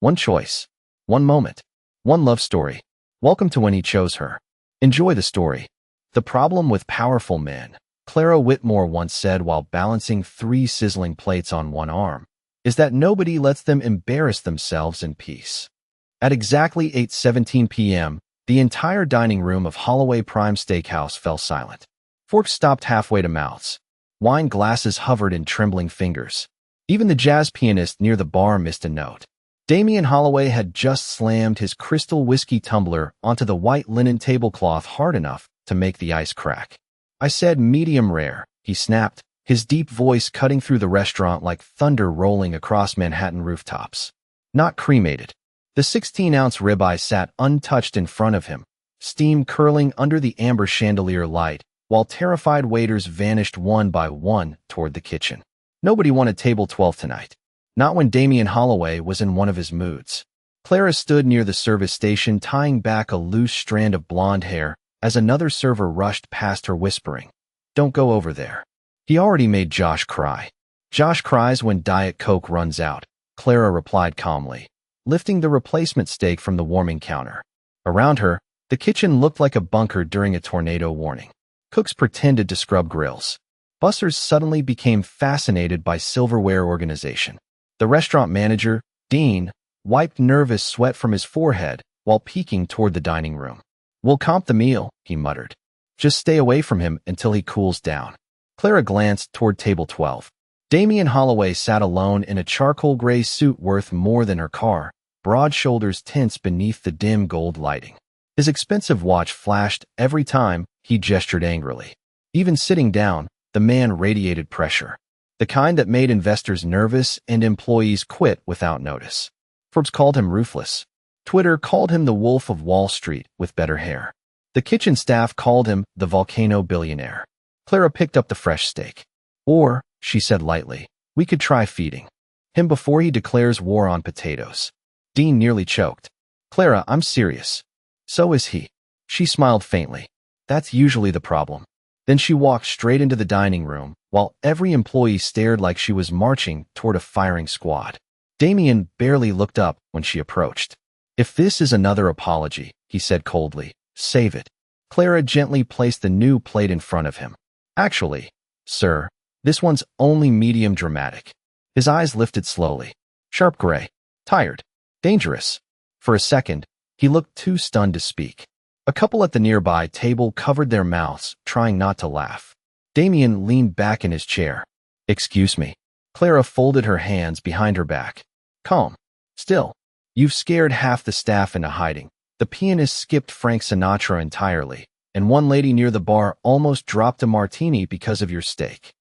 One choice. One moment. One love story. Welcome to When He Chose Her. Enjoy the story. The problem with powerful men, Clara Whitmore once said while balancing 3 sizzling plates on one arm, is that nobody lets them embarrass themselves in peace. At exactly 8:17 p.m., the entire dining room of Holloway Prime Steakhouse fell silent. Forks stopped halfway to mouths. Wine glasses hovered in trembling fingers. Even the jazz pianist near the bar missed a note. Damien Holloway had just slammed his crystal whiskey tumbler onto the white linen tablecloth hard enough to make the ice crack. "I said medium rare," he snapped, his deep voice cutting through the restaurant like thunder rolling across Manhattan rooftops. "Not cremated." The 16-ounce ribeye sat untouched in front of him, steam curling under the amber chandelier light, while terrified waiters vanished one by one toward the kitchen. Nobody wanted table 12 tonight. Not when Damien Holloway was in one of his moods. Clara stood near the service station tying back a loose strand of blonde hair as another server rushed past her whispering, "Don't go over there." He already made Josh cry. "Josh cries when Diet Coke runs out," Clara replied calmly, lifting the replacement steak from the warming counter. Around her, the kitchen looked like a bunker during a tornado warning. Cooks pretended to scrub grills. Bussers suddenly became fascinated by silverware organization. The restaurant manager, Dean, wiped nervous sweat from his forehead while peeking toward the dining room. "We'll comp the meal," he muttered. "Just stay away from him until he cools down." Clara glanced toward table 12. Damien Holloway sat alone in a charcoal gray suit worth more than her car, broad shoulders tense beneath the dim gold lighting. His expensive watch flashed every time he gestured angrily. Even sitting down, the man radiated pressure, the kind that made investors nervous and employees quit without notice. Forbes called him ruthless. Twitter called him the Wolf of Wall Street with better hair. The kitchen staff called him the volcano billionaire. Clara picked up the fresh steak. "Or," she said lightly, "we could try feeding him before he declares war on potatoes." Dean nearly choked. "Clara, I'm serious." "So is he." She smiled faintly. "That's usually the problem." Then she walked straight into the dining room, while every employee stared like she was marching toward a firing squad. Damien barely looked up when she approached. "If this is another apology," he said coldly, "save it." Clara gently placed the new plate in front of him. "Actually, sir, this one's only medium dramatic." His eyes lifted slowly. Sharp gray. Tired. Dangerous. For a second, he looked too stunned to speak. A couple at the nearby table covered their mouths, trying not to laugh. Damien leaned back in his chair. "Excuse me." Clara folded her hands behind her back. "Calm. Still. You've scared half the staff into hiding." The pianist skipped Frank Sinatra entirely, and one lady near the bar almost dropped a martini because of your steak.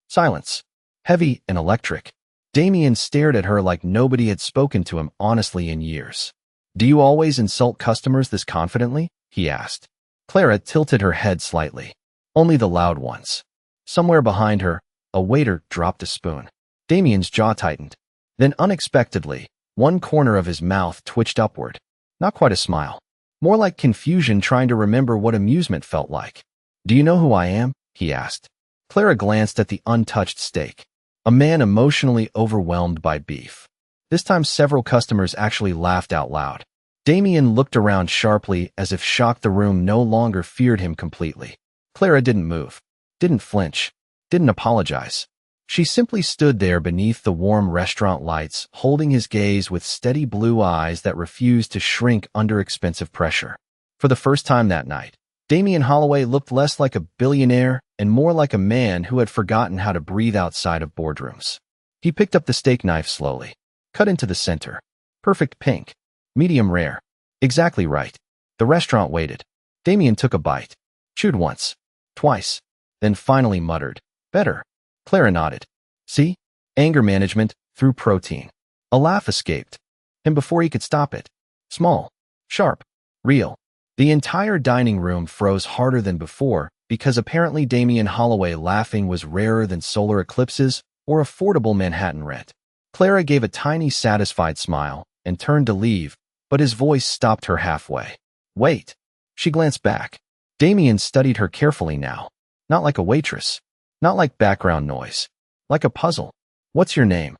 Silence. Heavy and electric. Damien stared at her like nobody had spoken to him honestly in years. "Do you always insult customers this confidently?" he asked. Clara tilted her head slightly. "Only the loud ones." Somewhere behind her, a waiter dropped a spoon. Damien's jaw tightened. Then unexpectedly, one corner of his mouth twitched upward. Not quite a smile. More like confusion trying to remember what amusement felt like. "Do you know who I am?" he asked. Clara glanced at the untouched steak. A man emotionally overwhelmed by beef. This time several customers actually laughed out loud. Damien looked around sharply as if shocked the room no longer feared him completely. Clara didn't move, didn't flinch, didn't apologize. She simply stood there beneath the warm restaurant lights, holding his gaze with steady blue eyes that refused to shrink under expensive pressure. For the first time that night, Damien Holloway looked less like a billionaire and more like a man who had forgotten how to breathe outside of boardrooms. He picked up the steak knife slowly, cut into the center. Perfect pink. Medium rare. Exactly right. The restaurant waited. Damien took a bite. Chewed once. Twice. Then finally muttered, "Better." Clara nodded. "See? Anger management through protein." A laugh escaped him before he could stop it. Small. Sharp. Real. The entire dining room froze harder than before because apparently Damien Holloway laughing was rarer than solar eclipses or affordable Manhattan rent. Clara gave a tiny satisfied smile and turned to leave, but his voice stopped her halfway. "Wait." She glanced back. Damien studied her carefully now. Not like a waitress. Not like background noise. Like a puzzle. "What's your name?"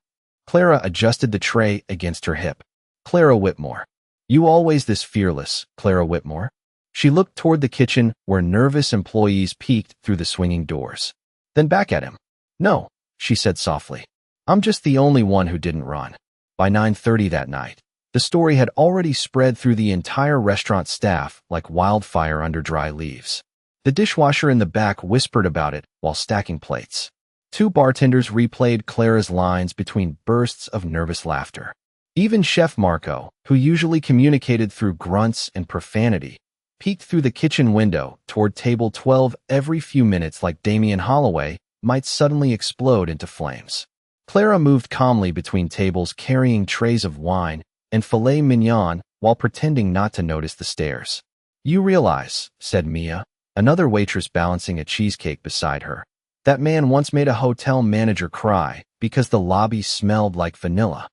Clara adjusted the tray against her hip. Clara Whitmore. You always this fearless, Clara Whitmore? She looked toward the kitchen where nervous employees peeked through the swinging doors. Then back at him. No, she said softly. I'm just the only one who didn't run. By 9:30 that night, the story had already spread through the entire restaurant staff like wildfire under dry leaves. The dishwasher in the back whispered about it while stacking plates. Two bartenders replayed Clara's lines between bursts of nervous laughter. Even Chef Marco, who usually communicated through grunts and profanity, peeked through the kitchen window toward table 12 every few minutes like Damien Holloway might suddenly explode into flames. Clara moved calmly between tables carrying trays of wine and filet mignon while pretending not to notice the stares. You realize, said Mia, another waitress balancing a cheesecake beside her, that man once made a hotel manager cry because the lobby smelled like vanilla.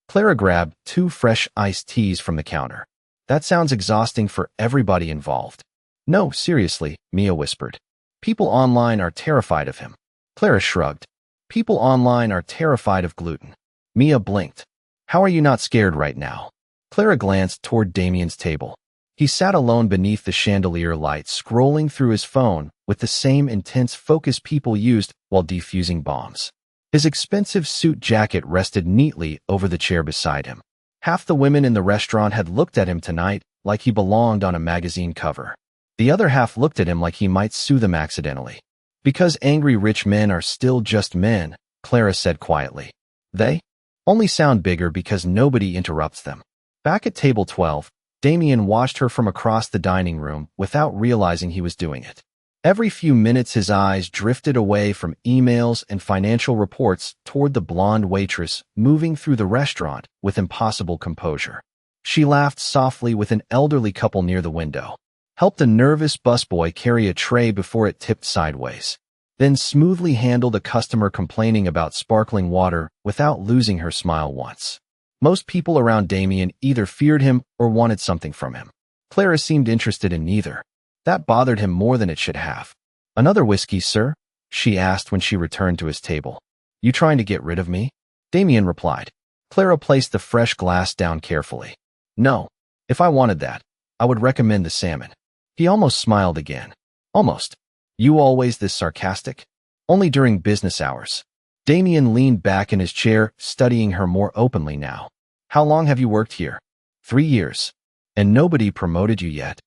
Clara grabbed 2 fresh iced teas from the counter. That sounds exhausting for everybody involved. No, seriously, Mia whispered. People online are terrified of him. Clara shrugged. People online are terrified of gluten. Mia blinked. How are you not scared right now? Clara glanced toward Damien's table. He sat alone beneath the chandelier light, scrolling through his phone with the same intense focus people used while defusing bombs. His expensive suit jacket rested neatly over the chair beside him. Half the women in the restaurant had looked at him tonight like he belonged on a magazine cover. The other half looked at him like he might sue them accidentally. Because angry rich men are still just men, Clara said quietly. They only sound bigger because nobody interrupts them. Back at table 12, Damien watched her from across the dining room without realizing he was doing it. Every few minutes his eyes drifted away from emails and financial reports toward the blonde waitress moving through the restaurant with impossible composure. She laughed softly with an elderly couple near the window, helped a nervous busboy carry a tray before it tipped sideways, then smoothly handled a customer complaining about sparkling water without losing her smile once. Most people around Damien either feared him or wanted something from him. Clara seemed interested in neither. That bothered him more than it should have. Another whiskey, sir? She asked when she returned to his table. You trying to get rid of me? Damien replied. Clara placed the fresh glass down carefully. No. If I wanted that, I would recommend the salmon. He almost smiled again. Almost. You always this sarcastic? Only during business hours. Damien leaned back in his chair, studying her more openly now. How long have you worked here? 3 years. And nobody promoted you yet?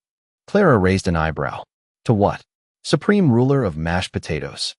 Clara raised an eyebrow. To what? Supreme ruler of mashed potatoes.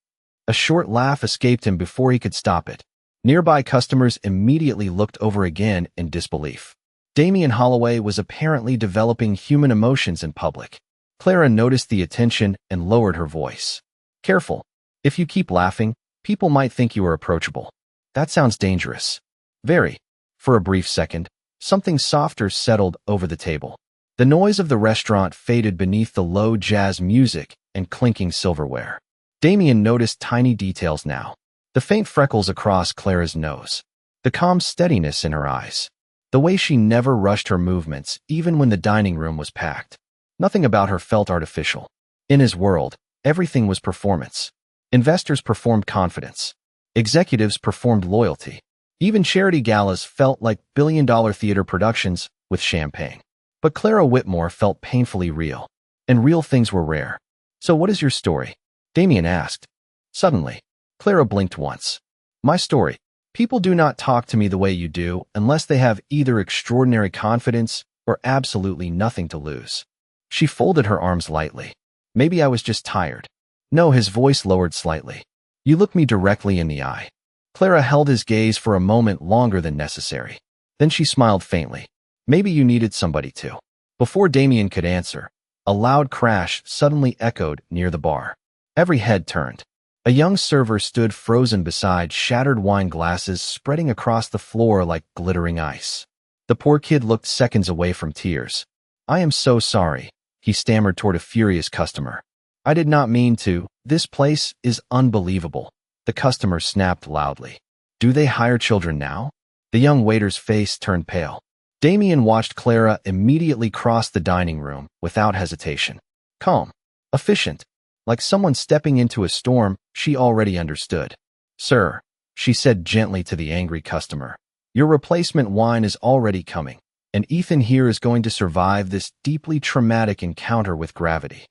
A short laugh escaped him before he could stop it. Nearby customers immediately looked over again in disbelief. Damien Holloway was apparently developing human emotions in public. Clara noticed the attention and lowered her voice. Careful. If you keep laughing, people might think you are approachable. That sounds dangerous. Very. For a brief second, something softer settled over the table. The noise of the restaurant faded beneath the low jazz music and clinking silverware. Damien noticed tiny details now. The faint freckles across Clara's nose. The calm steadiness in her eyes. The way she never rushed her movements, even when the dining room was packed. Nothing about her felt artificial. In his world, everything was performance. Investors performed confidence. Executives performed loyalty. Even charity galas felt like billion-dollar theater productions with champagne. But Clara Whitmore felt painfully real. And real things were rare. So what is your story? Damien asked. Suddenly, Clara blinked once. My story. People do not talk to me the way you do unless they have either extraordinary confidence or absolutely nothing to lose. She folded her arms lightly. Maybe I was just tired. No, his voice lowered slightly. You looked me directly in the eye. Clara held his gaze for a moment longer than necessary. Then she smiled faintly. Maybe you needed somebody to. Before Damien could answer, a loud crash suddenly echoed near the bar. Every head turned. A young server stood frozen beside shattered wine glasses spreading across the floor like glittering ice. The poor kid looked seconds away from tears. I am so sorry, he stammered toward a furious customer. I did not mean to. This place is unbelievable. The customer snapped loudly. Do they hire children now? The young waiter's face turned pale. Damien watched Clara immediately cross the dining room without hesitation. Calm. Efficient. Like someone stepping into a storm she already understood. Sir, she said gently to the angry customer, your replacement wine is already coming. and Ethan here is going to survive this deeply traumatic encounter with gravity.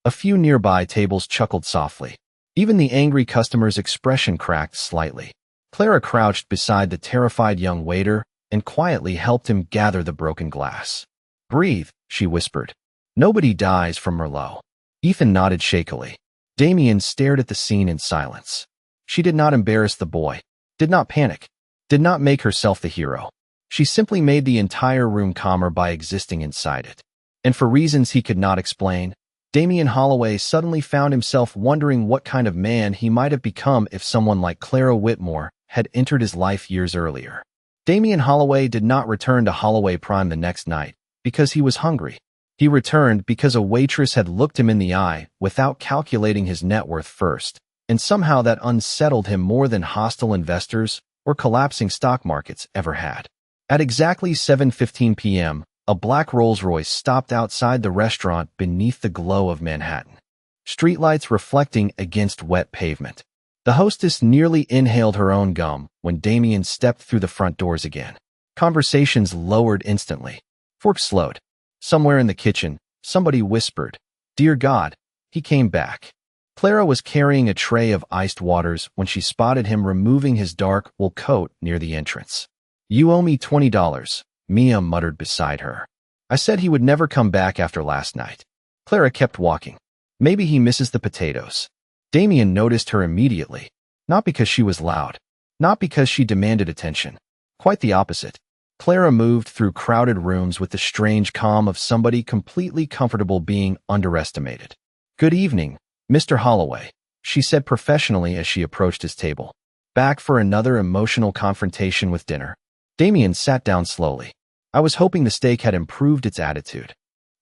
A few nearby tables chuckled softly. Even the angry customer's expression cracked slightly. Clara crouched beside the terrified young waiter and quietly helped him gather the broken glass. "Breathe," she whispered. "Nobody dies from Merlot." Ethan nodded shakily. Damien stared at the scene in silence. She did not embarrass the boy, did not panic, did not make herself the hero. She simply made the entire room calmer by existing inside it. And for reasons he could not explain, Damien Holloway suddenly found himself wondering what kind of man he might have become if someone like Clara Whitmore had entered his life years earlier. Damien Holloway did not return to Holloway Prime the next night because he was hungry. He returned because a waitress had looked him in the eye without calculating his net worth first, and somehow that unsettled him more than hostile investors or collapsing stock markets ever had. At exactly 7:15 p.m., a black Rolls-Royce stopped outside the restaurant beneath the glow of Manhattan, streetlights reflecting against wet pavement. The hostess nearly inhaled her own gum when Damien stepped through the front doors again. Conversations lowered instantly. Forks slowed. Somewhere in the kitchen, somebody whispered, "Dear God, he came back." Clara was carrying a tray of iced waters when she spotted him removing his dark wool coat near the entrance. "You owe me $20, Mia muttered beside her. "I said he would never come back after last night." Clara kept walking. Maybe he misses the potatoes. Damien noticed her immediately, not because she was loud, not because she demanded attention. Quite the opposite. Clara moved through crowded rooms with the strange calm of somebody completely comfortable being underestimated. "Good evening, Mr. Holloway," she said professionally as she approached his table. "Back for another emotional confrontation with dinner?" Damien sat down slowly. "I was hoping the steak had improved its attitude."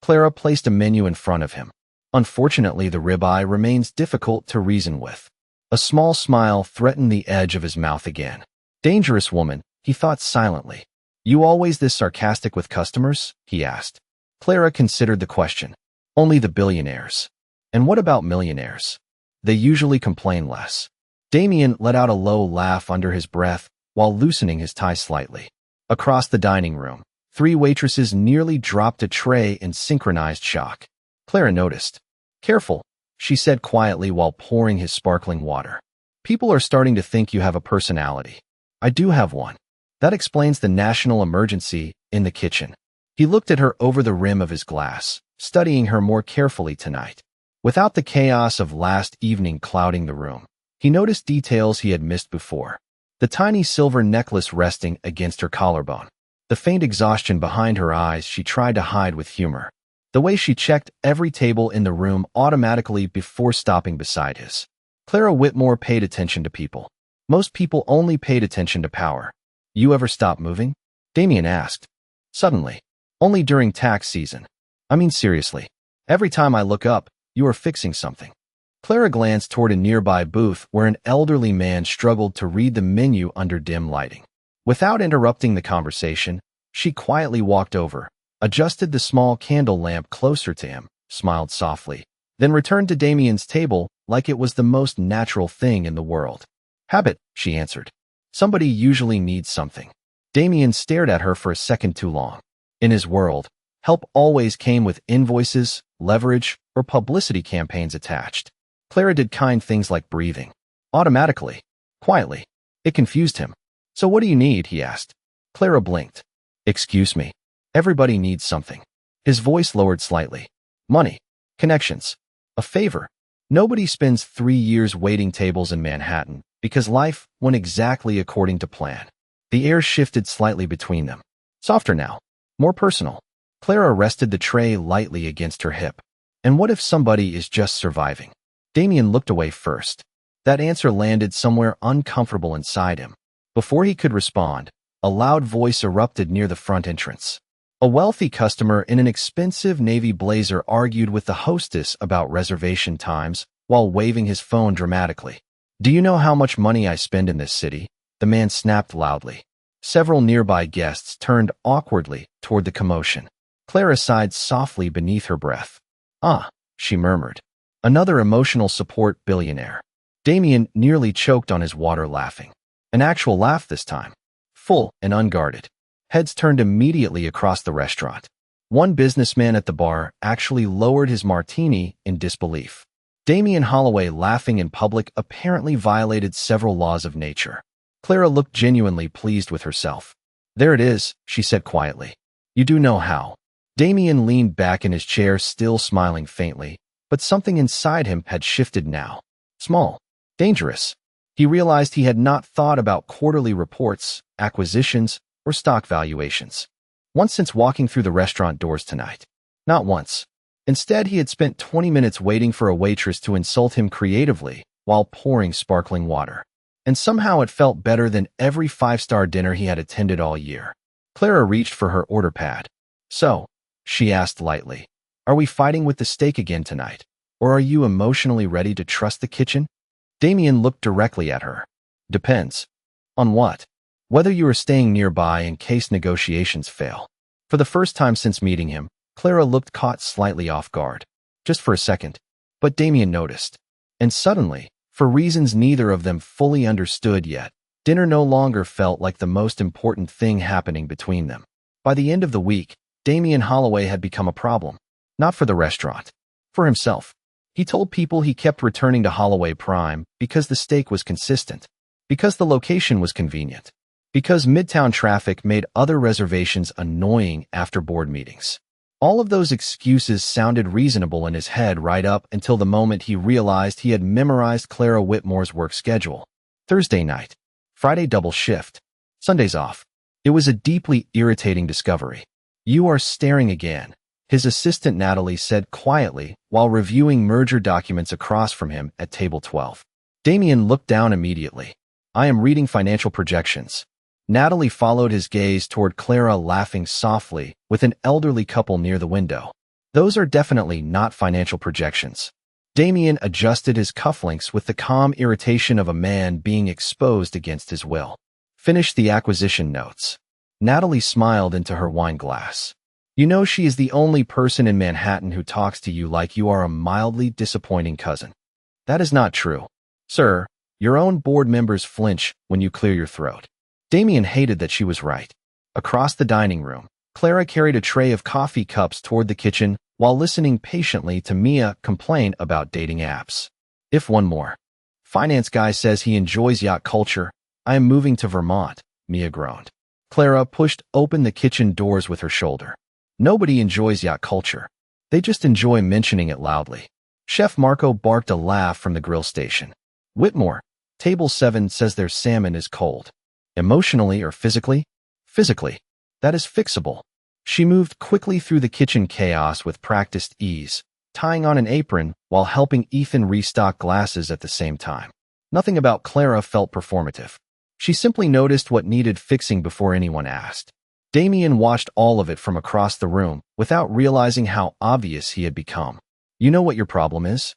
Clara placed a menu in front of him. Unfortunately, the ribeye remains difficult to reason with. A small smile threatened the edge of his mouth again. Dangerous woman, he thought silently. "You always this sarcastic with customers?" he asked. Clara considered the question. "Only the billionaires." "And what about millionaires?" "They usually complain less." Damien let out a low laugh under his breath while loosening his tie slightly. Across the dining room, 3 waitresses nearly dropped a tray in synchronized shock. Clara noticed. "Careful," she said quietly while pouring his sparkling water. "People are starting to think you have a personality." "I do have one." That explains the national emergency in the kitchen. He looked at her over the rim of his glass, studying her more carefully tonight. Without the chaos of last evening clouding the room, he noticed details he had missed before. The tiny silver necklace resting against her collarbone. The faint exhaustion behind her eyes she tried to hide with humor. The way she checked every table in the room automatically before stopping beside his. Clara Whitmore paid attention to people. Most people only paid attention to power. "You ever stop moving?" Damien asked. Suddenly. "Only during tax season. I mean seriously. Every time I look up, you are fixing something." Clara glanced toward a nearby booth where an elderly man struggled to read the menu under dim lighting. Without interrupting the conversation, she quietly walked over, adjusted the small candle lamp closer to him, smiled softly, then returned to Damien's table like it was the most natural thing in the world. "Habit," she answered. "Somebody usually needs something." Damien stared at her for a second too long. In his world, help always came with invoices, leverage, or publicity campaigns attached. Clara did kind things like breathing. Automatically. Quietly. It confused him. "So what do you need?" he asked. Clara blinked. "Excuse me. Everybody needs something." His voice lowered slightly. "Money. Connections. A favor." Nobody spends 3 years waiting tables in Manhattan because life went exactly according to plan. The air shifted slightly between them. Softer now. More personal. Clara rested the tray lightly against her hip. "And what if somebody is just surviving?" Damien looked away first. That answer landed somewhere uncomfortable inside him. Before he could respond, a loud voice erupted near the front entrance. A wealthy customer in an expensive navy blazer argued with the hostess about reservation times while waving his phone dramatically. "Do you know how much money I spend in this city?" the man snapped loudly. Several nearby guests turned awkwardly toward the commotion. Clara sighed softly beneath her breath. "Ah," she murmured. "Another emotional support billionaire." Damien nearly choked on his water laughing. An actual laugh this time. Full and unguarded. Heads turned immediately across the restaurant. One businessman at the bar actually lowered his martini in disbelief. Damien Holloway laughing in public apparently violated several laws of nature. Clara looked genuinely pleased with herself. "There it is," she said quietly. "You do know how." Damien leaned back in his chair, still smiling faintly, but something inside him had shifted now. Small. Dangerous. He realized he had not thought about quarterly reports, acquisitions, or stock valuations. Once since walking through the restaurant doors tonight. Not once. Instead, he had spent 20 minutes waiting for a waitress to insult him creatively while pouring sparkling water. And somehow it felt better than every five-star dinner he had attended all year. Clara reached for her order pad. "So," she asked lightly, "are we fighting with the steak again tonight? Or are you emotionally ready to trust the kitchen?" Damien looked directly at her. "Depends. On what? Whether you are staying nearby in case negotiations fail." For the first time since meeting him, Clara looked caught slightly off guard. Just for a second. But Damien noticed. And suddenly, for reasons neither of them fully understood yet, dinner no longer felt like the most important thing happening between them. By the end of the week, Damien Holloway had become a problem. Not for the restaurant. For himself. He told people he kept returning to Holloway Prime because the steak was consistent. Because the location was convenient. Because Midtown traffic made other reservations annoying after board meetings. All of those excuses sounded reasonable in his head right up until the moment he realized he had memorized Clara Whitmore's work schedule. Thursday night. Friday double shift. Sundays off. It was a deeply irritating discovery. "You are staring again," his assistant Natalie said quietly while reviewing merger documents across from him at table 12. Damien looked down immediately. "I am reading financial projections." Natalie followed his gaze toward Clara, laughing softly with an elderly couple near the window. "Those are definitely not financial projections." Damien adjusted his cufflinks with the calm irritation of a man being exposed against his will. "Finish the acquisition notes." Natalie smiled into her wine glass. "You know she is the only person in Manhattan who talks to you like you are a mildly disappointing cousin." "That is not true." "Sir, your own board members flinch when you clear your throat." Damien hated that she was right. Across the dining room, Clara carried a tray of coffee cups toward the kitchen while listening patiently to Mia complain about dating apps. "If one more. Finance guy says he enjoys yacht culture. I am moving to Vermont," Mia groaned. Clara pushed open the kitchen doors with her shoulder. "Nobody enjoys yacht culture. They just enjoy mentioning it loudly." Chef Marco barked a laugh from the grill station. "Whitmore, table 7 says their salmon is cold. Emotionally or physically?" "Physically. That is fixable." She moved quickly through the kitchen chaos with practiced ease, tying on an apron while helping Ethan restock glasses at the same time. Nothing about Clara felt performative. She simply noticed what needed fixing before anyone asked. Damien watched all of it from across the room without realizing how obvious he had become. "You know what your problem is?"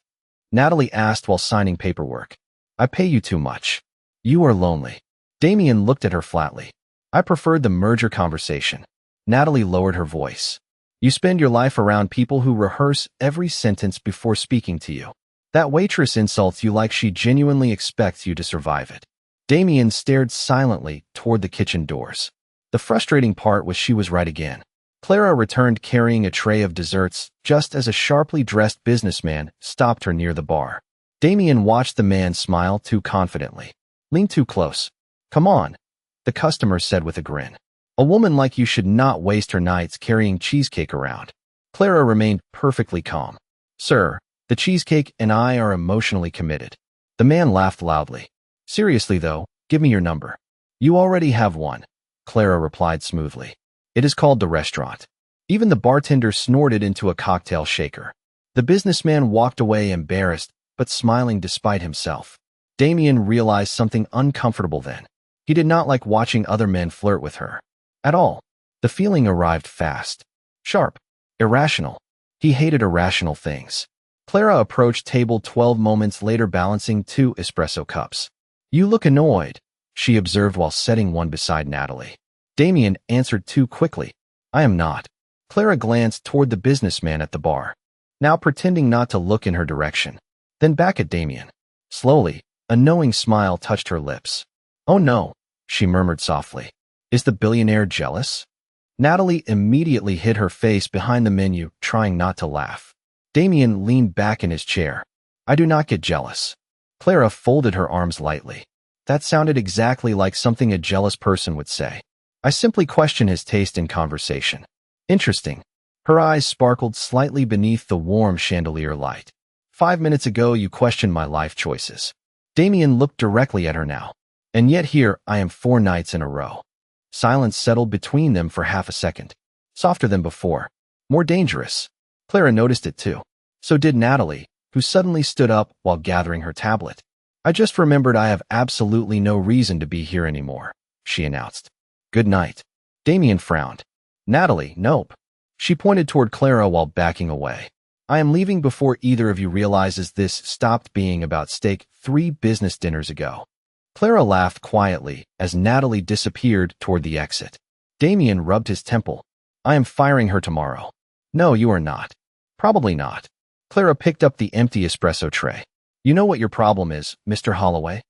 Natalie asked while signing paperwork. "I pay you too much. You are lonely." Damien looked at her flatly. "I preferred the merger conversation." Natalie lowered her voice. "You spend your life around people who rehearse every sentence before speaking to you. That waitress insults you like she genuinely expects you to survive it." Damien stared silently toward the kitchen doors. The frustrating part was she was right again. Clara returned carrying a tray of desserts just as a sharply dressed businessman stopped her near the bar. Damien watched the man smile too confidently. "Lean too close. Come on," the customer said with a grin. "A woman like you should not waste her nights carrying cheesecake around." Clara remained perfectly calm. "Sir, the cheesecake and I are emotionally committed." The man laughed loudly. "Seriously though, give me your number." "You already have one," Clara replied smoothly. "It is called the restaurant." Even the bartender snorted into a cocktail shaker. The businessman walked away embarrassed, but smiling despite himself. Damien realized something uncomfortable then. He did not like watching other men flirt with her. At all. The feeling arrived fast. Sharp. Irrational. He hated irrational things. Clara approached table 12 moments later balancing 2 espresso cups. "You look annoyed," she observed while setting one beside Natalie. Damien answered too quickly. "I am not." Clara glanced toward the businessman at the bar, now pretending not to look in her direction. Then back at Damien. Slowly, a knowing smile touched her lips. "Oh no," she murmured softly. Is the billionaire jealous? Natalie immediately hid her face behind the menu, trying not to laugh. Damien leaned back in his chair. I do not get jealous. Clara folded her arms lightly. That sounded exactly like something a jealous person would say. I simply question his taste in conversation. Interesting. Her eyes sparkled slightly beneath the warm chandelier light. 5 minutes ago you questioned my life choices. Damien looked directly at her now. And yet here I am 4 nights in a row. Silence settled between them for half a second. Softer than before. More dangerous. Clara noticed it too. So did Natalie, who suddenly stood up while gathering her tablet. I just remembered I have absolutely no reason to be here anymore, she announced. Good night. Damien frowned. Natalie, nope. She pointed toward Clara while backing away. I am leaving before either of you realizes this stopped being about steak 3 business dinners ago. Clara laughed quietly as Natalie disappeared toward the exit. Damien rubbed his temple. I am firing her tomorrow. No, you are not. Probably not. Clara picked up the empty espresso tray. You know what your problem is, Mr. Holloway?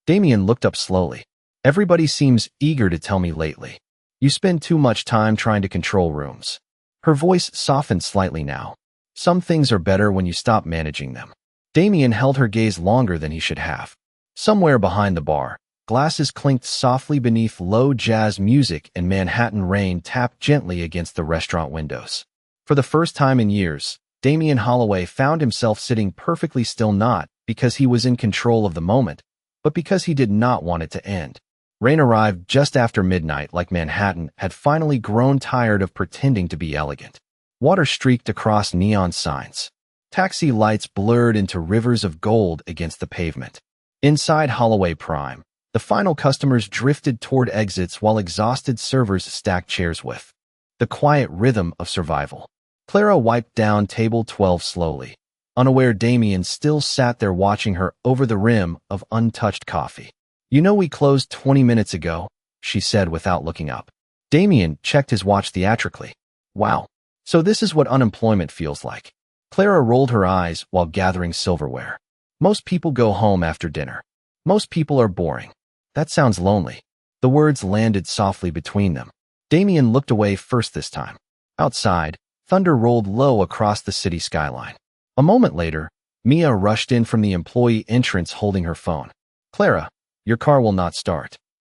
Damien looked up slowly. Everybody seems eager to tell me lately. You spend too much time trying to control rooms. Her voice softened slightly now. Some things are better when you stop managing them. Damien held her gaze longer than he should have. Somewhere behind the bar, glasses clinked softly beneath low jazz music and Manhattan rain tapped gently against the restaurant windows. For the first time in years, Damien Holloway found himself sitting perfectly still, not because he was in control of the moment, but because he did not want it to end. Rain arrived just after midnight, like Manhattan had finally grown tired of pretending to be elegant. Water streaked across neon signs. Taxi lights blurred into rivers of gold against the pavement. Inside Holloway Prime, the final customers drifted toward exits while exhausted servers stacked chairs with the quiet rhythm of survival. Clara wiped down table 12 slowly. Unaware Damien still sat there watching her over the rim of untouched coffee. You know we closed 20 minutes ago, she said without looking up. Damien checked his watch theatrically. Wow. So this is what unemployment feels like. Clara rolled her eyes while gathering silverware. Most people go home after dinner. Most people are boring. That sounds lonely. The words landed softly between them. Damien looked away first this time. Outside, thunder rolled low across the city skyline. A moment later, Mia rushed in from the employee entrance holding her phone. Clara, your car will not start.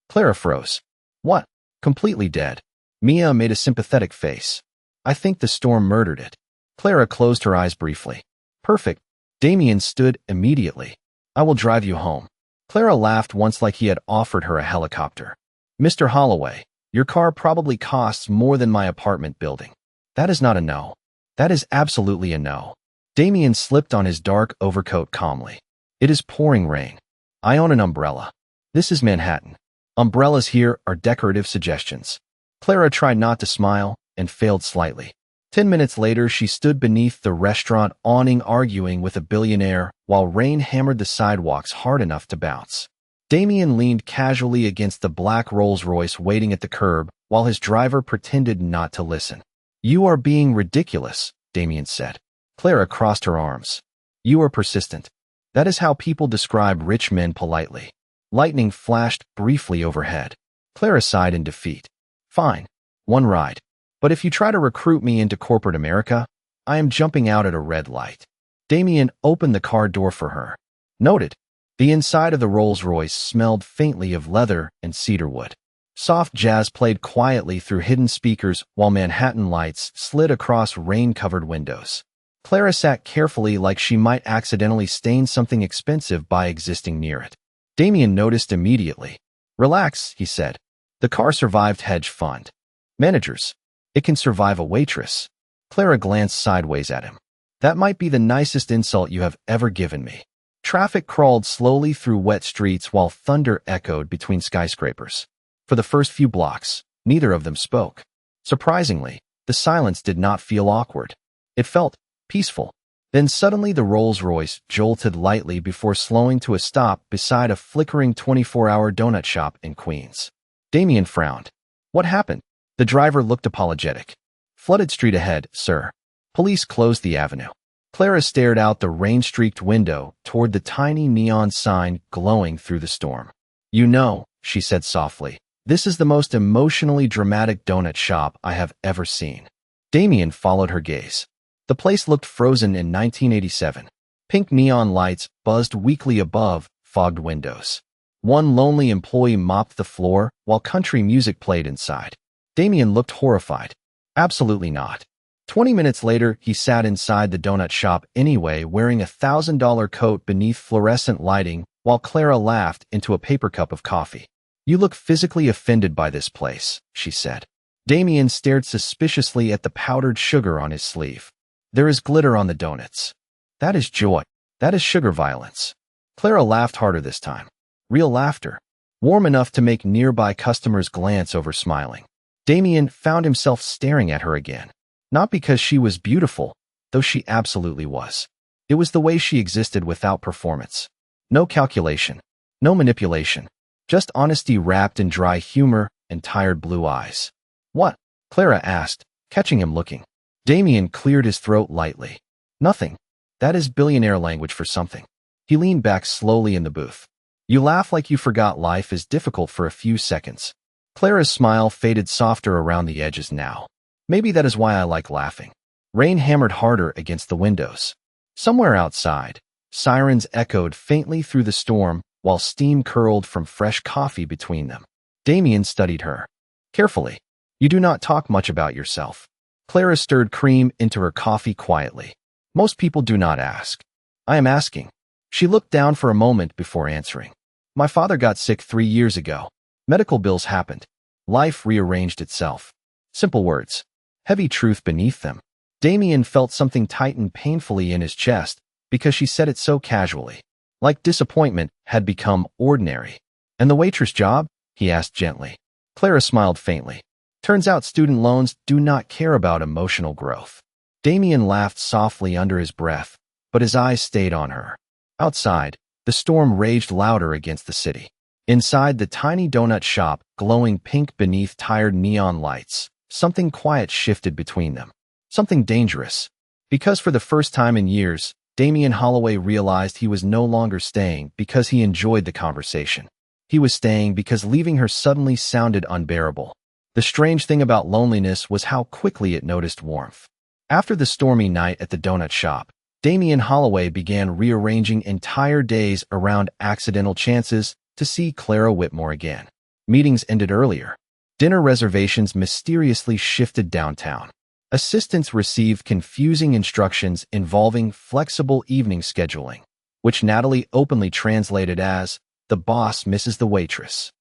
Clara froze. What? Completely dead. Mia made a sympathetic face. I think the storm murdered it. Clara closed her eyes briefly. Perfect. Damien stood immediately. I will drive you home. Clara laughed once like he had offered her a helicopter. Mr. Holloway, your car probably costs more than my apartment building. That is not a no. That is absolutely a no. Damien slipped on his dark overcoat calmly. It is pouring rain. I own an umbrella. This is Manhattan. Umbrellas here are decorative suggestions. Clara tried not to smile and failed slightly. 10 minutes later, she stood beneath the restaurant awning arguing with a billionaire while rain hammered the sidewalks hard enough to bounce. Damien leaned casually against the black Rolls-Royce waiting at the curb while his driver pretended not to listen. You are being ridiculous, Damien said. Clara crossed her arms. You are persistent. That is how people describe rich men politely. Lightning flashed briefly overhead. Clara sighed in defeat. Fine. One ride. But if you try to recruit me into corporate America, I am jumping out at a red light. Damien opened the car door for her. Noted. The inside of the Rolls-Royce smelled faintly of leather and cedarwood. Soft jazz played quietly through hidden speakers while Manhattan lights slid across rain-covered windows. Clara sat carefully like she might accidentally stain something expensive by existing near it. Damien noticed immediately. Relax, he said. The car survived hedge fund managers. It can survive a waitress. Clara glanced sideways at him. That might be the nicest insult you have ever given me. Traffic crawled slowly through wet streets while thunder echoed between skyscrapers. For the first few blocks, neither of them spoke. Surprisingly, the silence did not feel awkward. It felt peaceful. Then suddenly the Rolls-Royce jolted lightly before slowing to a stop beside a flickering 24-hour donut shop in Queens. Damien frowned. What happened? The driver looked apologetic. Flooded street ahead, sir. Police closed the avenue. Clara stared out the rain-streaked window toward the tiny neon sign glowing through the storm. You know, she said softly, This is the most emotionally dramatic donut shop I have ever seen. Damien followed her gaze. The place looked frozen in 1987. Pink neon lights buzzed weakly above fogged windows. One lonely employee mopped the floor while country music played inside. Damien looked horrified. Absolutely not. 20 minutes later, he sat inside the donut shop anyway, wearing a $1,000 coat beneath fluorescent lighting, while Clara laughed into a paper cup of coffee. "You look physically offended by this place," she said. Damien stared suspiciously at the powdered sugar on his sleeve. "There is glitter on the donuts." "That is joy. That is sugar violence." Clara laughed harder this time. Real laughter. Warm enough to make nearby customers glance over, smiling. Damien found himself staring at her again. Not because she was beautiful, though she absolutely was. It was the way she existed without performance. No calculation. No manipulation. Just honesty wrapped in dry humor and tired blue eyes. "What?" Clara asked, catching him looking. Damien cleared his throat lightly. "Nothing. That is billionaire language for something." He leaned back slowly in the booth. "You laugh like you forgot life is difficult for a few seconds." Clara's smile faded softer around the edges now. "Maybe that is why I like laughing." Rain hammered harder against the windows. Somewhere outside, sirens echoed faintly through the storm, while steam curled from fresh coffee between them. Damien studied her carefully. "You do not talk much about yourself." Clara stirred cream into her coffee quietly. "Most people do not ask." "I am asking." She looked down for a moment before answering. "My father got sick 3 years ago. Medical bills happened. Life rearranged itself." Simple words. Heavy truth beneath them. Damien felt something tighten painfully in his chest because she said it so casually. Like disappointment had become ordinary. "And the waitress job?" he asked gently. Clara smiled faintly. "Turns out student loans do not care about emotional growth." Damien laughed softly under his breath, but his eyes stayed on her. Outside, the storm raged louder against the city. Inside the tiny donut shop, glowing pink beneath tired neon lights, something quiet shifted between them. Something dangerous. Because for the first time in years, Damien Holloway realized he was no longer staying because he enjoyed the conversation. He was staying because leaving her suddenly sounded unbearable. The strange thing about loneliness was how quickly it noticed warmth. After the stormy night at the donut shop, Damien Holloway began rearranging entire days around accidental chances to see Clara Whitmore again. Meetings ended earlier. Dinner reservations mysteriously shifted downtown. Assistants received confusing instructions involving flexible evening scheduling, which Natalie openly translated as, "The boss misses the waitress."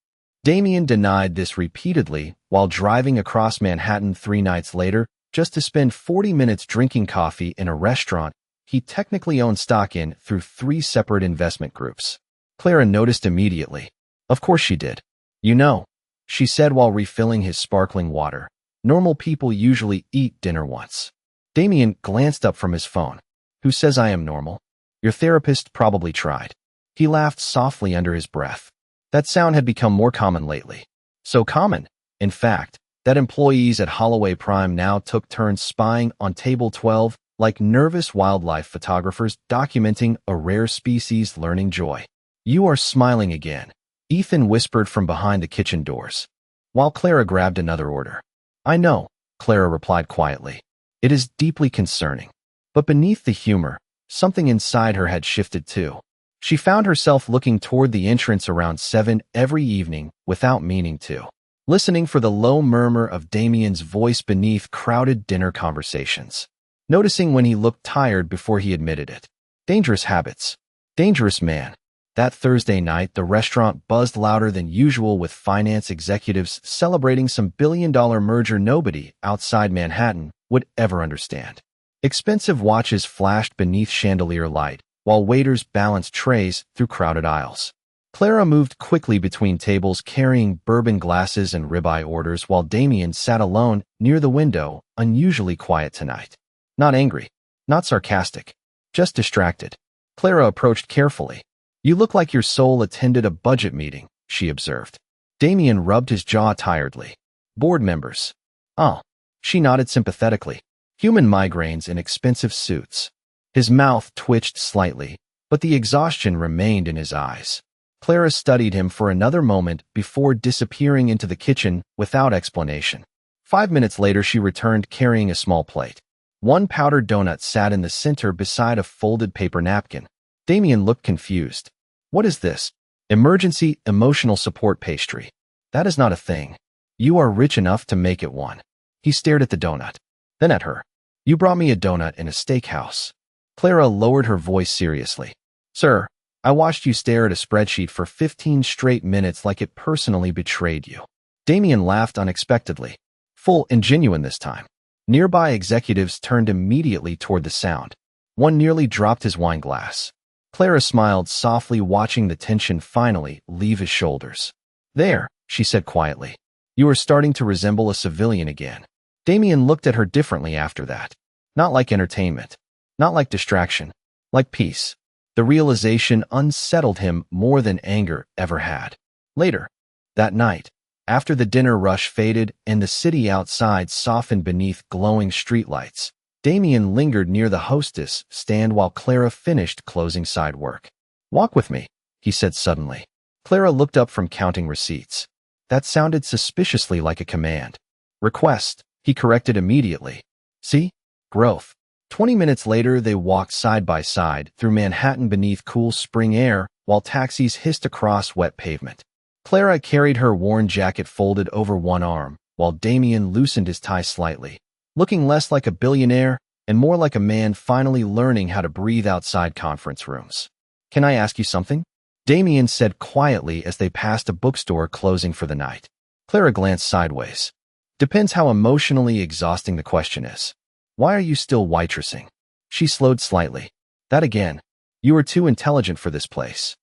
Damien denied this repeatedly while driving across Manhattan 3 nights later just to spend 40 minutes drinking coffee in a restaurant he technically owned stock in through 3 separate investment groups. Clara noticed immediately. "Of course she did. You know," she said while refilling his sparkling water. "Normal people usually eat dinner once." Damien glanced up from his phone. "Who says I am normal? Your therapist probably tried." He laughed softly under his breath. That sound had become more common lately. So common, in fact, that employees at Holloway Prime now took turns spying on Table 12 like nervous wildlife photographers documenting a rare species learning joy. "You are smiling again," Ethan whispered from behind the kitchen doors, while Clara grabbed another order. "I know," Clara replied quietly. "It is deeply concerning." But beneath the humor, something inside her had shifted too. She found herself looking toward the entrance around 7 every evening without meaning to, listening for the low murmur of Damien's voice beneath crowded dinner conversations, noticing when he looked tired before he admitted it. Dangerous habits. Dangerous man. That Thursday night, the restaurant buzzed louder than usual with finance executives celebrating some billion-dollar merger nobody outside Manhattan would ever understand. Expensive watches flashed beneath chandelier light, while waiters balanced trays through crowded aisles. Clara moved quickly between tables carrying bourbon glasses and ribeye orders while Damien sat alone near the window, unusually quiet tonight. Not angry, not sarcastic, just distracted. Clara approached carefully. "You look like your soul attended a budget meeting," she observed. Damien rubbed his jaw tiredly. "Board members." "Oh." She nodded sympathetically. "Human migraines in expensive suits." His mouth twitched slightly, but the exhaustion remained in his eyes. Clara studied him for another moment before disappearing into the kitchen without explanation. 5 minutes later, she returned carrying a small plate. One powdered donut sat in the center beside a folded paper napkin. Damien looked confused. What is this? Emergency emotional support pastry. That is not a thing. You are rich enough to make it one. He stared at the donut, then at her. You brought me a donut in a steakhouse. Clara lowered her voice seriously. Sir, I watched you stare at a spreadsheet for 15 straight minutes like it personally betrayed you. Damien laughed unexpectedly, full and genuine this time. Nearby executives turned immediately toward the sound. One nearly dropped his wine glass. Clara smiled softly, watching the tension finally leave his shoulders. There, she said quietly. You are starting to resemble a civilian again. Damien looked at her differently after that. Not like entertainment. Not like distraction. Like peace. The realization unsettled him more than anger ever had. Later, that night, after the dinner rush faded and the city outside softened beneath glowing streetlights, Damien lingered near the hostess stand while Clara finished closing side work. Walk with me, he said suddenly. Clara looked up from counting receipts. That sounded suspiciously like a command. Request, he corrected immediately. See? Growth. 20 minutes later, they walked side by side through Manhattan beneath cool spring air while taxis hissed across wet pavement. Clara carried her worn jacket folded over one arm, while Damien loosened his tie slightly, looking less like a billionaire and more like a man finally learning how to breathe outside conference rooms. Can I ask you something? Damien said quietly as they passed a bookstore closing for the night. Clara glanced sideways. Depends how emotionally exhausting the question is. Why are you still waitressing? She slowed slightly. That again. You are too intelligent for this place.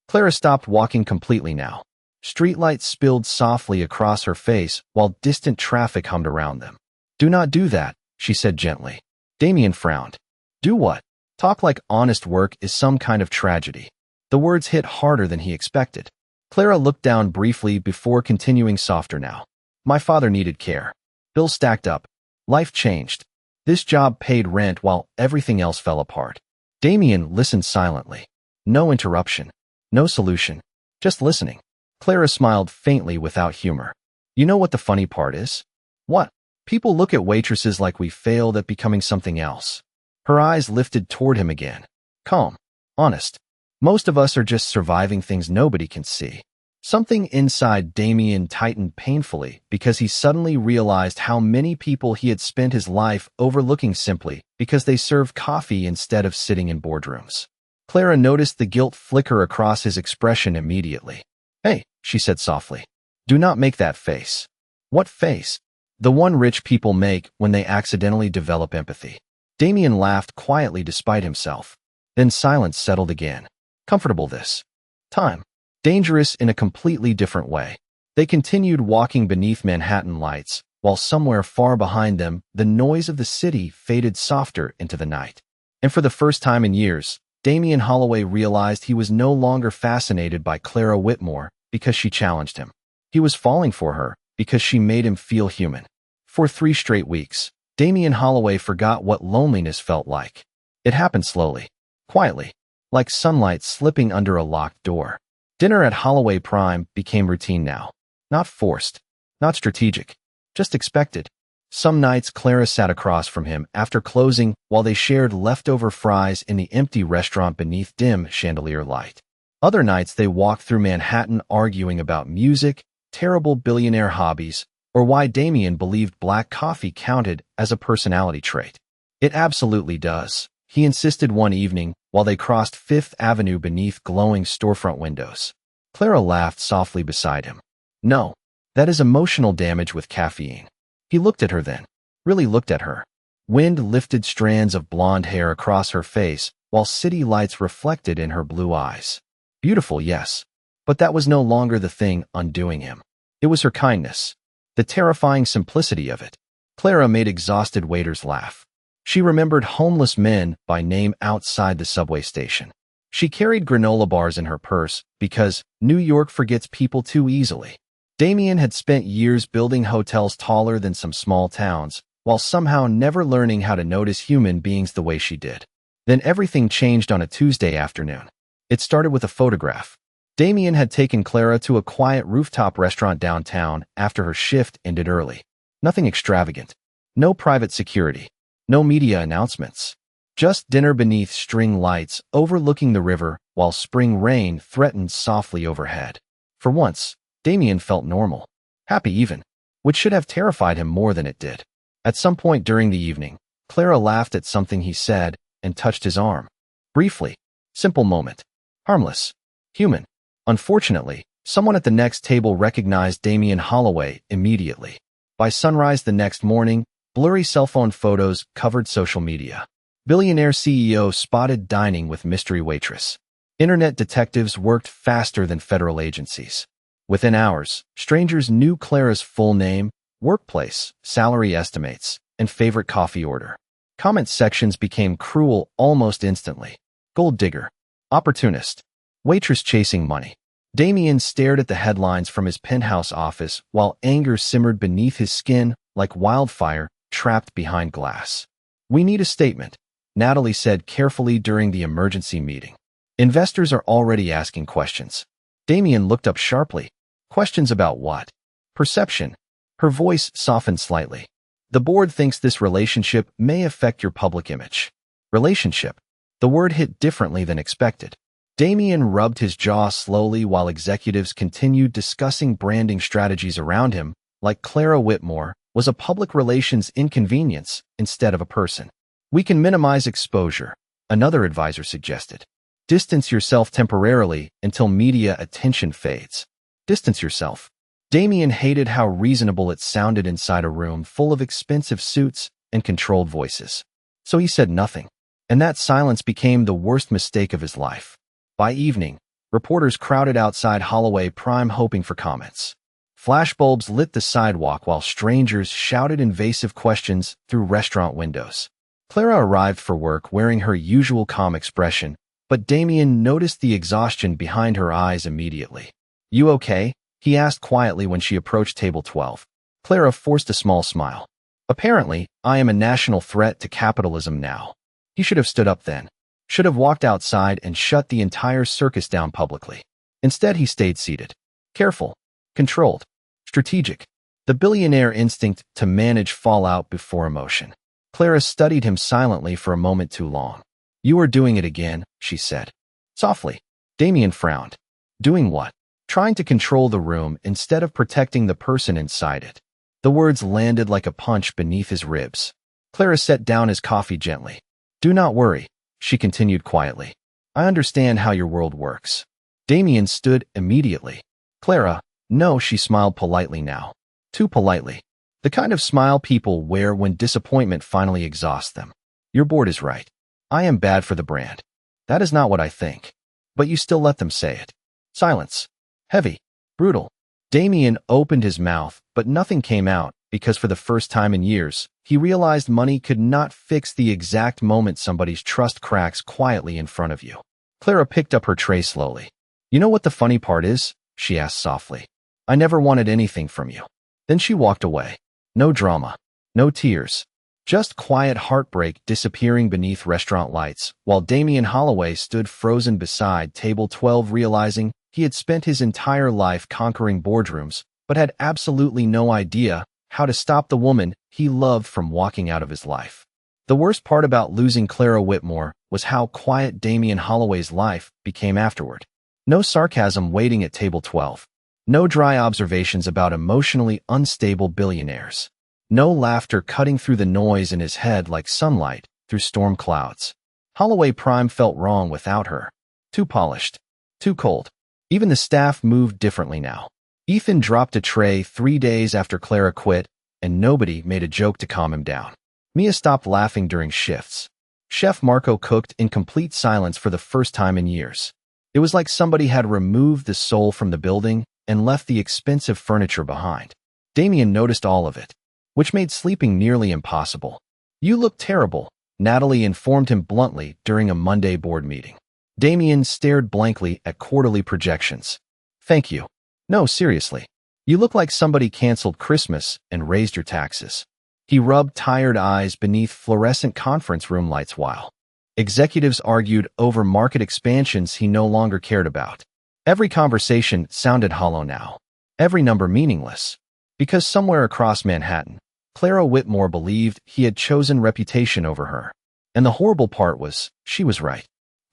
Clara stopped walking completely now. Streetlights spilled softly across her face while distant traffic hummed around them. Do not do that, she said gently. Damien frowned. Do what? Talk like honest work is some kind of tragedy. The words hit harder than he expected. Clara looked down briefly before continuing softer now. My father needed care. Bills stacked up. Life changed. This job paid rent while everything else fell apart. Damien listened silently. No interruption. No solution. Just listening. Clara smiled faintly without humor. You know what the funny part is? What? People look at waitresses like we failed at becoming something else. Her eyes lifted toward him again. Calm. Honest. Most of us are just surviving things nobody can see. Something inside Damien tightened painfully because he suddenly realized how many people he had spent his life overlooking simply because they served coffee instead of sitting in boardrooms. Clara noticed the guilt flicker across his expression immediately. Hey, she said softly. Do not make that face. What face? The one rich people make when they accidentally develop empathy. Damien laughed quietly despite himself. Then silence settled again. Comfortable this time. Dangerous in a completely different way. They continued walking beneath Manhattan lights, while somewhere far behind them, the noise of the city faded softer into the night. And for the first time in years, Damien Holloway realized he was no longer fascinated by Clara Whitmore because she challenged him. He was falling for her because she made him feel human. For 3 straight weeks, Damien Holloway forgot what loneliness felt like. It happened slowly, quietly, like sunlight slipping under a locked door. Dinner at Holloway Prime became routine now. Not forced, not strategic, just expected. Some nights Clara sat across from him after closing while they shared leftover fries in the empty restaurant beneath dim chandelier light. Other nights they walked through Manhattan arguing about music, terrible billionaire hobbies, or why Damien believed black coffee counted as a personality trait. It absolutely does, he insisted one evening while they crossed Fifth Avenue beneath glowing storefront windows. Clara laughed softly beside him. No, that is emotional damage with caffeine. He looked at her then, really looked at her. Wind lifted strands of blonde hair across her face while city lights reflected in her blue eyes. Beautiful, yes, but that was no longer the thing undoing him. It was her kindness, the terrifying simplicity of it. Clara made exhausted waiters laugh. She remembered homeless men by name outside the subway station. She carried granola bars in her purse because New York forgets people too easily. Damien had spent years building hotels taller than some small towns, while somehow never learning how to notice human beings the way she did. Then everything changed on a Tuesday afternoon. It started with a photograph. Damien had taken Clara to a quiet rooftop restaurant downtown after her shift ended early. Nothing extravagant. No private security. No media announcements. Just dinner beneath string lights overlooking the river while spring rain threatened softly overhead. For once, Damien felt normal. Happy even. Which should have terrified him more than it did. At some point during the evening, Clara laughed at something he said and touched his arm. Briefly. Simple moment. Harmless. Human. Unfortunately, someone at the next table recognized Damien Holloway immediately. By sunrise the next morning, blurry cell phone photos covered social media. Billionaire CEO spotted dining with mystery waitress. Internet detectives worked faster than federal agencies. Within hours, strangers knew Clara's full name, workplace, salary estimates, and favorite coffee order. Comment sections became cruel almost instantly. Gold digger. Opportunist. Waitress chasing money. Damien stared at the headlines from his penthouse office while anger simmered beneath his skin like wildfire trapped behind glass. We need a statement, Natalie said carefully during the emergency meeting. Investors are already asking questions. Damien looked up sharply. Questions about what? Perception. Her voice softened slightly. The board thinks this relationship may affect your public image. Relationship. The word hit differently than expected. Damien rubbed his jaw slowly while executives continued discussing branding strategies around him, like Clara Whitmore was a public relations inconvenience instead of a person. We can minimize exposure, another advisor suggested. Distance yourself temporarily until media attention fades. Distance yourself. Damien hated how reasonable it sounded inside a room full of expensive suits and controlled voices. So he said nothing. And that silence became the worst mistake of his life. By evening, reporters crowded outside Holloway Prime hoping for comments. Flashbulbs lit the sidewalk while strangers shouted invasive questions through restaurant windows. Clara arrived for work wearing her usual calm expression, but Damien noticed the exhaustion behind her eyes immediately. You okay? He asked quietly when she approached table 12. Clara forced a small smile. Apparently, I am a national threat to capitalism now. He should have stood up then. Should have walked outside and shut the entire circus down publicly. Instead, he stayed seated. Careful. Controlled. Strategic. The billionaire instinct to manage fallout before emotion. Clara studied him silently for a moment too long. You are doing it again, she said. Softly. Damien frowned. Doing what? Trying to control the room instead of protecting the person inside it. The words landed like a punch beneath his ribs. Clara set down his coffee gently. Do not worry, she continued quietly. I understand how your world works. Damien stood immediately. Clara, no, she smiled politely now. Too politely. The kind of smile people wear when disappointment finally exhausts them. Your board is right. I am bad for the brand. That is not what I think. But you still let them say it. Silence. Heavy. Brutal. Damien opened his mouth, but nothing came out because for the first time in years, he realized money could not fix the exact moment somebody's trust cracks quietly in front of you. Clara picked up her tray slowly. You know what the funny part is? She asked softly. I never wanted anything from you. Then she walked away. No drama. No tears. Just quiet heartbreak disappearing beneath restaurant lights, while Damien Holloway stood frozen beside table 12 realizing he had spent his entire life conquering boardrooms, but had absolutely no idea how to stop the woman he loved from walking out of his life. The worst part about losing Clara Whitmore was how quiet Damien Holloway's life became afterward. No sarcasm waiting at table 12. No dry observations about emotionally unstable billionaires. No laughter cutting through the noise in his head like sunlight through storm clouds. Holloway Prime felt wrong without her. Too polished. Too cold. Even the staff moved differently now. Ethan dropped a tray 3 days after Clara quit, and nobody made a joke to calm him down. Mia stopped laughing during shifts. Chef Marco cooked in complete silence for the first time in years. It was like somebody had removed the soul from the building and left the expensive furniture behind. Damien noticed all of it, which made sleeping nearly impossible. You look terrible, Natalie informed him bluntly during a Monday board meeting. Damien stared blankly at quarterly projections. Thank you. No, seriously. You look like somebody canceled Christmas and raised your taxes. He rubbed tired eyes beneath fluorescent conference room lights while executives argued over market expansions he no longer cared about. Every conversation sounded hollow now, every number meaningless. Because somewhere across Manhattan, Clara Whitmore believed he had chosen reputation over her. And the horrible part was, she was right.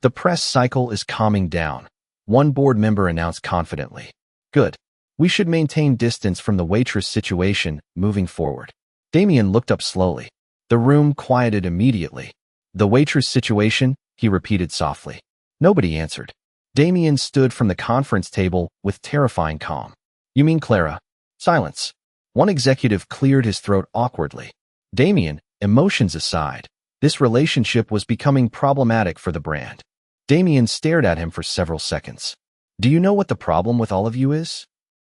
The press cycle is calming down, one board member announced confidently. Good. We should maintain distance from the Waitress situation moving forward. Damien looked up slowly. The room quieted immediately. The Waitress situation, he repeated softly. Nobody answered. Damien stood from the conference table with terrifying calm. You mean Clara? Silence. One executive cleared his throat awkwardly. Damien, emotions aside, this relationship was becoming problematic for the brand. Damien stared at him for several seconds. Do you know what the problem with all of you is?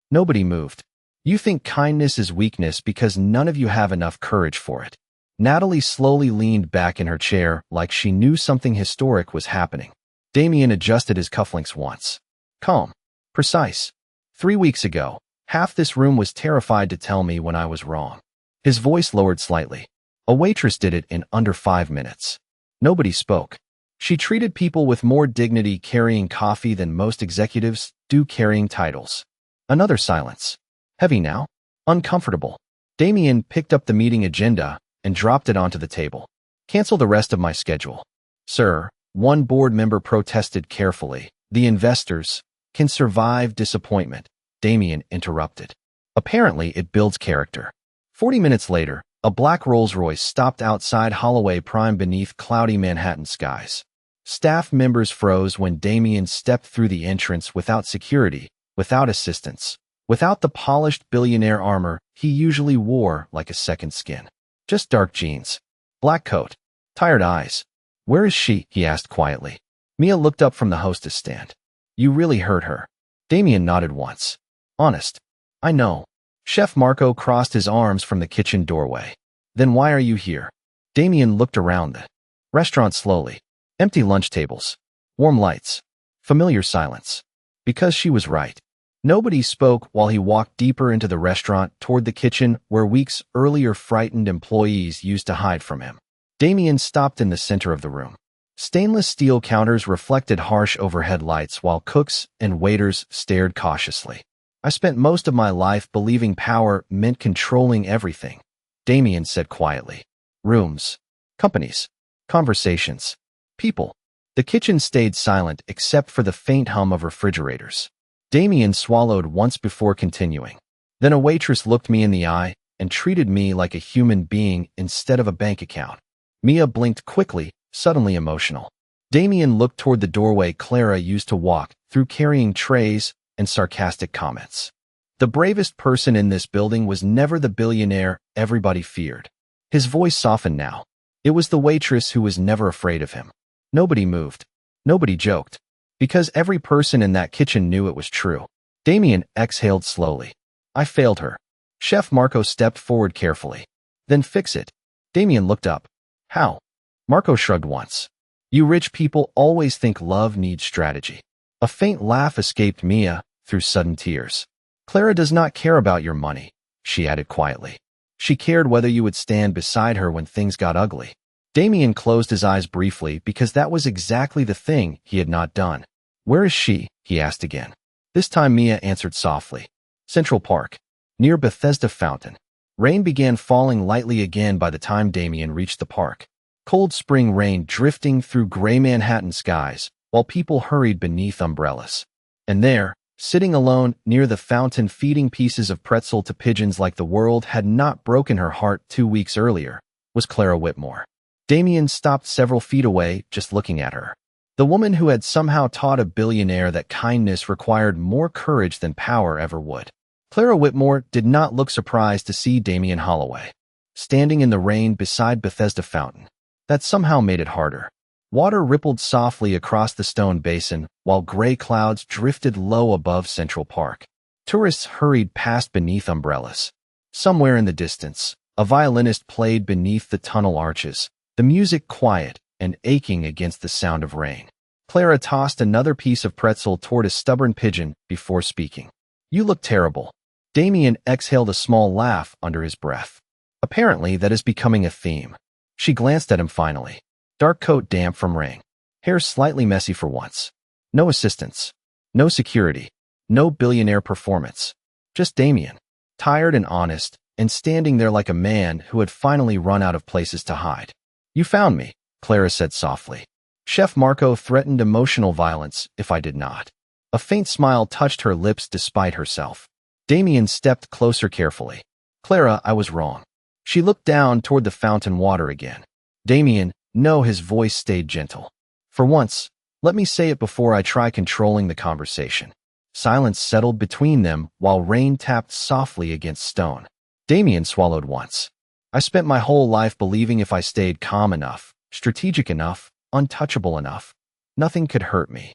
Nobody moved. You think kindness is weakness because none of you have enough courage for it. Natalie slowly leaned back in her chair like she knew something historic was happening. Damien adjusted his cufflinks once. Calm. Precise. 3 weeks ago, half this room was terrified to tell me when I was wrong. His voice lowered slightly. A waitress did it in under 5 minutes. Nobody spoke. She treated people with more dignity carrying coffee than most executives do carrying titles. Another silence. Heavy now? Uncomfortable. Damien picked up the meeting agenda and dropped it onto the table. Cancel the rest of my schedule. Sir, one board member protested carefully. The investors can survive disappointment. Damien interrupted. Apparently, it builds character. 40 minutes later, a black Rolls-Royce stopped outside Holloway Prime beneath cloudy Manhattan skies. Staff members froze when Damien stepped through the entrance without security, without assistance, without the polished billionaire armor he usually wore like a second skin. Just dark jeans, black coat, tired eyes. Where is she? He asked quietly. Mia looked up from the hostess stand. You really hurt her. Damien nodded once. Honest. I know. Chef Marco crossed his arms from the kitchen doorway. Then why are you here? Damien looked around the restaurant slowly. Empty lunch tables. Warm lights. Familiar silence. Because she was right. Nobody spoke while he walked deeper into the restaurant toward the kitchen where weeks earlier frightened employees used to hide from him. Damien stopped in the center of the room. Stainless steel counters reflected harsh overhead lights while cooks and waiters stared cautiously. I spent most of my life believing power meant controlling everything, Damien said quietly. Rooms, companies, conversations, people. The kitchen stayed silent except for the faint hum of refrigerators. Damien swallowed once before continuing. Then a waitress looked me in the eye and treated me like a human being instead of a bank account. Mia blinked quickly, suddenly emotional. Damien looked toward the doorway Clara used to walk through carrying trays and sarcastic comments. The bravest person in this building was never the billionaire everybody feared. His voice softened now. It was the waitress who was never afraid of him. Nobody moved. Nobody joked. Because every person in that kitchen knew it was true. Damien exhaled slowly. I failed her. Chef Marco stepped forward carefully. Then fix it. Damien looked up. How? Marco shrugged once. You rich people always think love needs strategy. A faint laugh escaped Mia through sudden tears. Clara does not care about your money, she added quietly. She cared whether you would stand beside her when things got ugly. Damien closed his eyes briefly because that was exactly the thing he had not done. Where is she? He asked again. This time Mia answered softly. Central Park, near Bethesda Fountain. Rain began falling lightly again by the time Damien reached the park. Cold spring rain drifting through gray Manhattan skies, while people hurried beneath umbrellas. And there, sitting alone near the fountain feeding pieces of pretzel to pigeons like the world had not broken her heart 2 weeks earlier, was Clara Whitmore. Damien stopped several feet away, just looking at her. The woman who had somehow taught a billionaire that kindness required more courage than power ever would. Clara Whitmore did not look surprised to see Damien Holloway, standing in the rain beside Bethesda Fountain. That somehow made it harder. Water rippled softly across the stone basin, while gray clouds drifted low above Central Park. Tourists hurried past beneath umbrellas. Somewhere in the distance, a violinist played beneath the tunnel arches, the music quiet and aching against the sound of rain. Clara tossed another piece of pretzel toward a stubborn pigeon before speaking. You look terrible. Damien exhaled a small laugh under his breath. Apparently, that is becoming a theme. She glanced at him finally. Dark coat damp from rain. Hair slightly messy for once. No assistance. No security. No billionaire performance. Just Damien, tired and honest, and standing there like a man who had finally run out of places to hide. You found me, Clara said softly. Chef Marco threatened emotional violence if I did not. A faint smile touched her lips despite herself. Damien stepped closer carefully. Clara, I was wrong. She looked down toward the fountain water again. Damien, no, his voice stayed gentle. For once, let me say it before I try controlling the conversation. Silence settled between them while rain tapped softly against stone. Damien swallowed once. I spent my whole life believing if I stayed calm enough, strategic enough, untouchable enough, nothing could hurt me.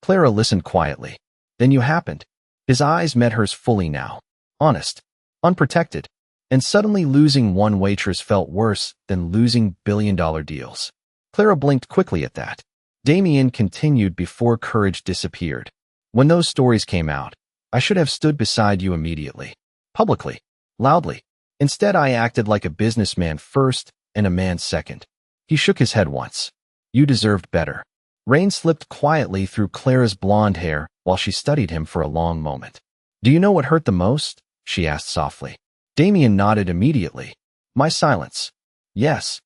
Clara listened quietly. Then you happened. His eyes met hers fully now. Honest. Unprotected. And suddenly losing one waitress felt worse than losing billion-dollar deals. Clara blinked quickly at that. Damien continued before courage disappeared. When those stories came out, I should have stood beside you immediately. Publicly. Loudly. Instead, I acted like a businessman first and a man second. He shook his head once. You deserved better. Rain slipped quietly through Clara's blonde hair while she studied him for a long moment. Do you know what hurt the most? She asked softly. Damien nodded immediately. My silence. Yes.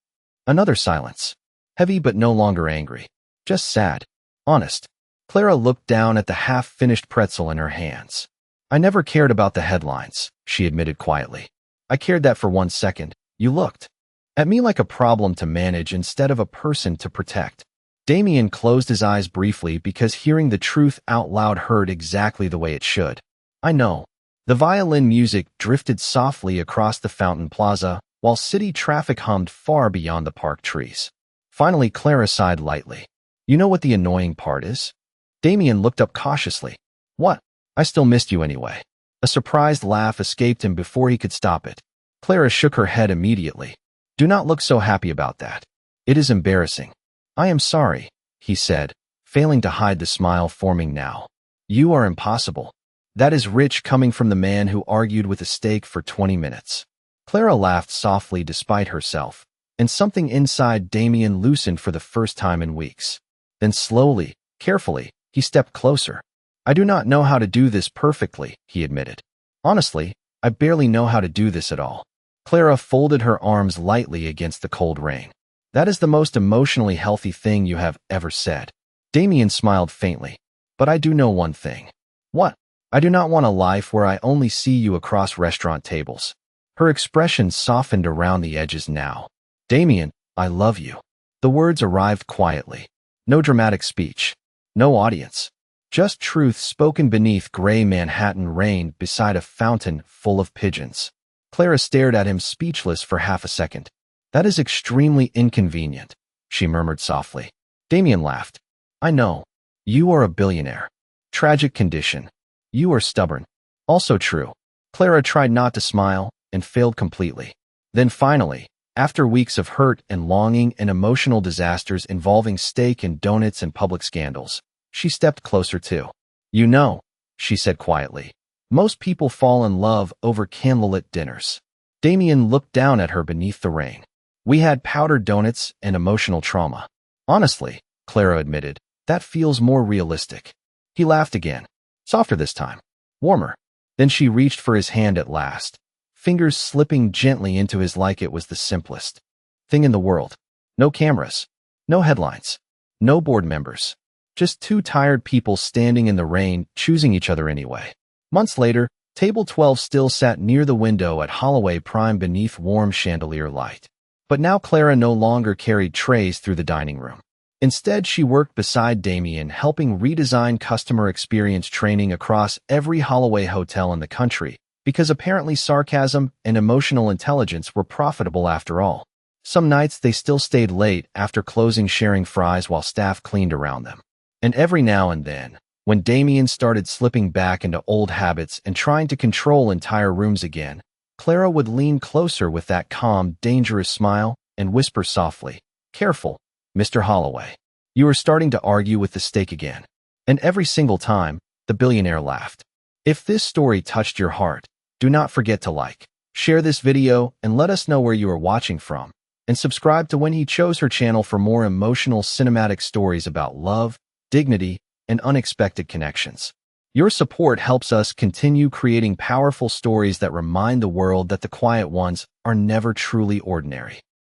Another silence. Heavy but no longer angry. Just sad. Honest. Clara looked down at the half-finished pretzel in her hands. I never cared about the headlines, she admitted quietly. I cared that for 1 second. You looked at me like a problem to manage instead of a person to protect. Damien closed his eyes briefly because hearing the truth out loud hurt exactly the way it should. I know. The violin music drifted softly across the fountain plaza, while city traffic hummed far beyond the park trees. Finally, Clara sighed lightly. You know what the annoying part is? Damien looked up cautiously. What? I still missed you anyway. A surprised laugh escaped him before he could stop it. Clara shook her head immediately. Do not look so happy about that. It is embarrassing. I am sorry, he said, failing to hide the smile forming now. You are impossible. That is rich coming from the man who argued with a steak for 20 minutes. Clara laughed softly despite herself, and something inside Damien loosened for the first time in weeks. Then slowly, carefully, he stepped closer. I do not know how to do this perfectly, he admitted. Honestly, I barely know how to do this at all. Clara folded her arms lightly against the cold rain. That is the most emotionally healthy thing you have ever said. Damien smiled faintly. But I do know one thing. What? I do not want a life where I only see you across restaurant tables. Her expression softened around the edges now. Damien, I love you. The words arrived quietly. No dramatic speech. No audience. Just truth spoken beneath gray Manhattan rain beside a fountain full of pigeons. Clara stared at him speechless for half a second. That is extremely inconvenient, she murmured softly. Damien laughed. I know. You are a billionaire. Tragic condition. You are stubborn. Also true. Clara tried not to smile and failed completely. Then finally, after weeks of hurt and longing and emotional disasters involving steak and donuts and public scandals, she stepped closer too. You know, she said quietly, most people fall in love over candlelit dinners. Damien looked down at her beneath the rain. We had powdered donuts and emotional trauma. Honestly, Clara admitted, that feels more realistic. He laughed again. Softer this time. Warmer. Then she reached for his hand at last, fingers slipping gently into his like it was the simplest thing in the world. No cameras. No headlines. No board members. Just two tired people standing in the rain, choosing each other anyway. Months later, Table 12 still sat near the window at Holloway Prime beneath warm chandelier light. But now Clara no longer carried trays through the dining room. Instead, she worked beside Damien, helping redesign customer experience training across every Holloway hotel in the country, because apparently sarcasm and emotional intelligence were profitable after all. Some nights they still stayed late after closing, sharing fries while staff cleaned around them. And every now and then, when Damien started slipping back into old habits and trying to control entire rooms again, Clara would lean closer with that calm, dangerous smile and whisper softly, Careful, Mr. Holloway. You are starting to argue with the steak again. And every single time, the billionaire laughed. If this story touched your heart, do not forget to like, share this video, and let us know where you are watching from. And subscribe to When He Chose Her channel for more emotional cinematic stories about love, dignity, and unexpected connections. Your support helps us continue creating powerful stories that remind the world that the quiet ones are never truly ordinary.